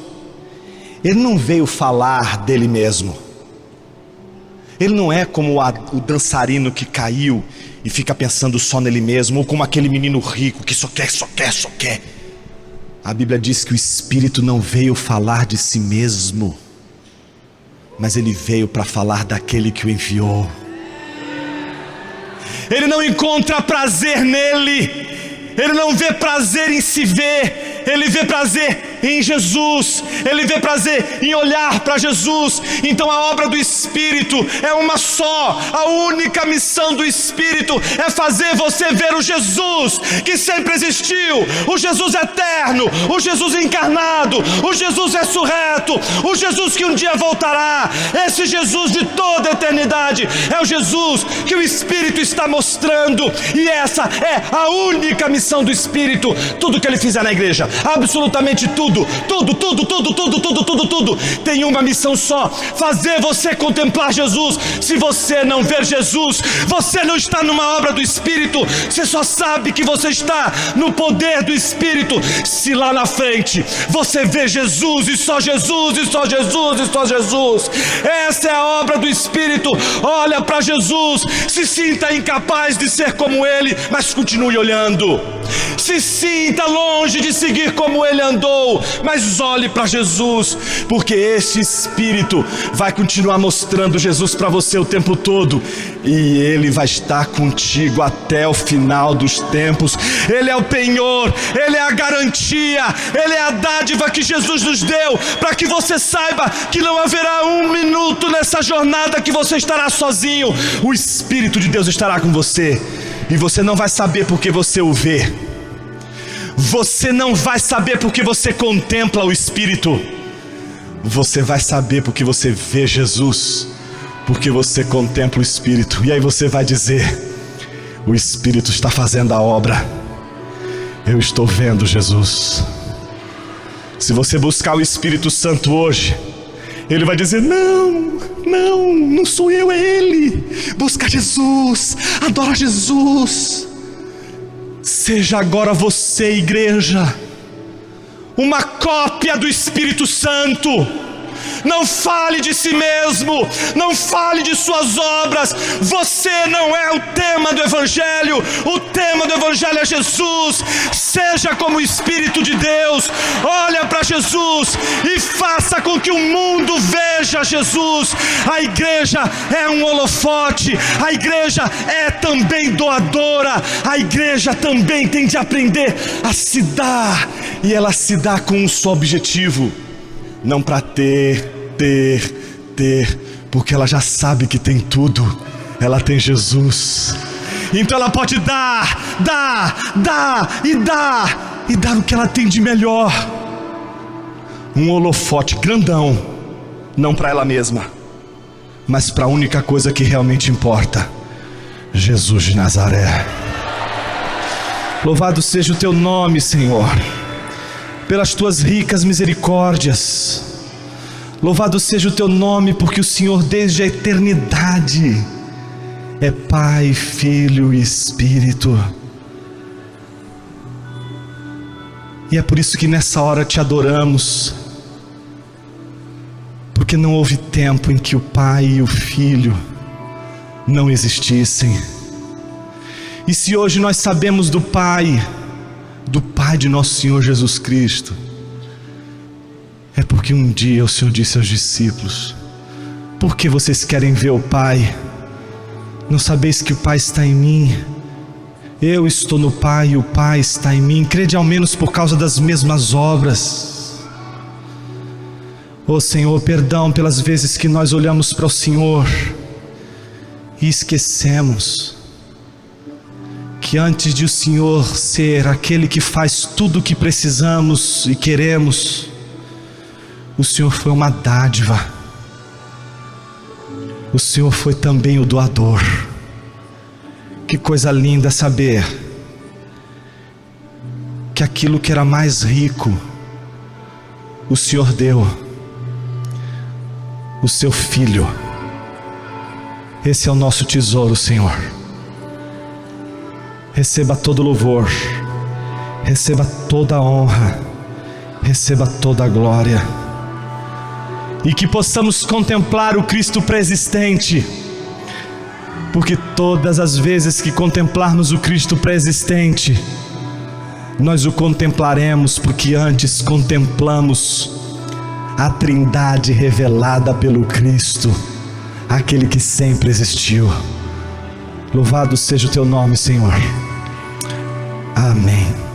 Ele não veio falar dele mesmo. Ele não é como o dançarino que caiu e fica pensando só nele mesmo, ou como aquele menino rico que só quer. A Bíblia diz que o Espírito não veio falar de si mesmo, mas ele veio para falar daquele que o enviou. Ele não encontra prazer nele, ele não vê prazer em se ver, ele vê prazer em Jesus, ele vê prazer em olhar para Jesus. Então a obra do Espírito é uma só. A única missão do Espírito é fazer você ver o Jesus que sempre existiu, o Jesus eterno, o Jesus encarnado, o Jesus ressurreto, o Jesus que um dia voltará. Esse Jesus de toda a eternidade é o Jesus que o Espírito está mostrando, e essa é a única missão do Espírito. Tudo que ele fizer na igreja, absolutamente tudo, tem uma missão só: fazer você contemplar Jesus. Se você não ver Jesus, você não está numa obra do Espírito. Você só sabe que você está no poder do Espírito se lá na frente você vê Jesus, e só Jesus, e só Jesus, e só Jesus. Essa é a obra do Espírito. Olha para Jesus, se sinta incapaz de ser como ele, mas continue olhando. Se sinta longe de seguir como ele andou, mas olhe para Jesus, porque esse Espírito vai continuar mostrando Jesus para você o tempo todo, e ele vai estar contigo até o final dos tempos. Ele é o penhor, ele é a garantia, ele é a dádiva que Jesus nos deu, para que você saiba que não haverá um minuto nessa jornada que você estará sozinho. O Espírito de Deus estará com você, e você não vai saber porque você o vê. Você não vai saber porque você contempla o Espírito. Você vai saber porque você vê Jesus, porque você contempla o Espírito. E aí você vai dizer: o Espírito está fazendo a obra, eu estou vendo Jesus. Se você buscar o Espírito Santo hoje, ele vai dizer: não sou eu, é ele. Busca Jesus, adora Jesus. Seja agora você, igreja, uma cópia do Espírito Santo. Não fale de si mesmo, não fale de suas obras. Você não é o tema do Evangelho. O tema do Evangelho é Jesus. Seja como o Espírito de Deus. Olha para Jesus e faça com que o mundo veja Jesus. A igreja é um holofote. A igreja é também doadora. A igreja também tem de aprender a se dar. E ela se dá com um só objetivo: não para ter, porque ela já sabe que tem tudo. Ela tem Jesus. Então ela pode dar o que ela tem de melhor. Um holofote grandão, não para ela mesma, mas para a única coisa que realmente importa: Jesus de Nazaré. Louvado seja o teu nome, Senhor, pelas tuas ricas misericórdias. Louvado seja o teu nome, porque o Senhor desde a eternidade é Pai, Filho e Espírito. E é por isso que nessa hora te adoramos, porque não houve tempo em que o Pai e o Filho não existissem. E se hoje nós sabemos do Pai de nosso Senhor Jesus Cristo, é porque um dia o Senhor disse aos discípulos: por que vocês querem ver o Pai? Não sabeis que o Pai está em mim? Eu estou no Pai e o Pai está em mim. Crede ao menos por causa das mesmas obras. Ó Senhor, perdão pelas vezes que nós olhamos para o Senhor e esquecemos que antes de o Senhor ser aquele que faz tudo o que precisamos e queremos, o Senhor foi uma dádiva. O Senhor foi também o doador. Que coisa linda saber que aquilo que era mais rico, o Senhor deu, o seu Filho. Esse é o nosso tesouro, Senhor. Receba todo louvor, receba toda honra, receba toda glória. E que possamos contemplar o Cristo pré-existente, porque todas as vezes que contemplarmos o Cristo pré-existente, nós o contemplaremos porque antes contemplamos a Trindade revelada pelo Cristo, aquele que sempre existiu. Louvado seja o teu nome, Senhor. Amém.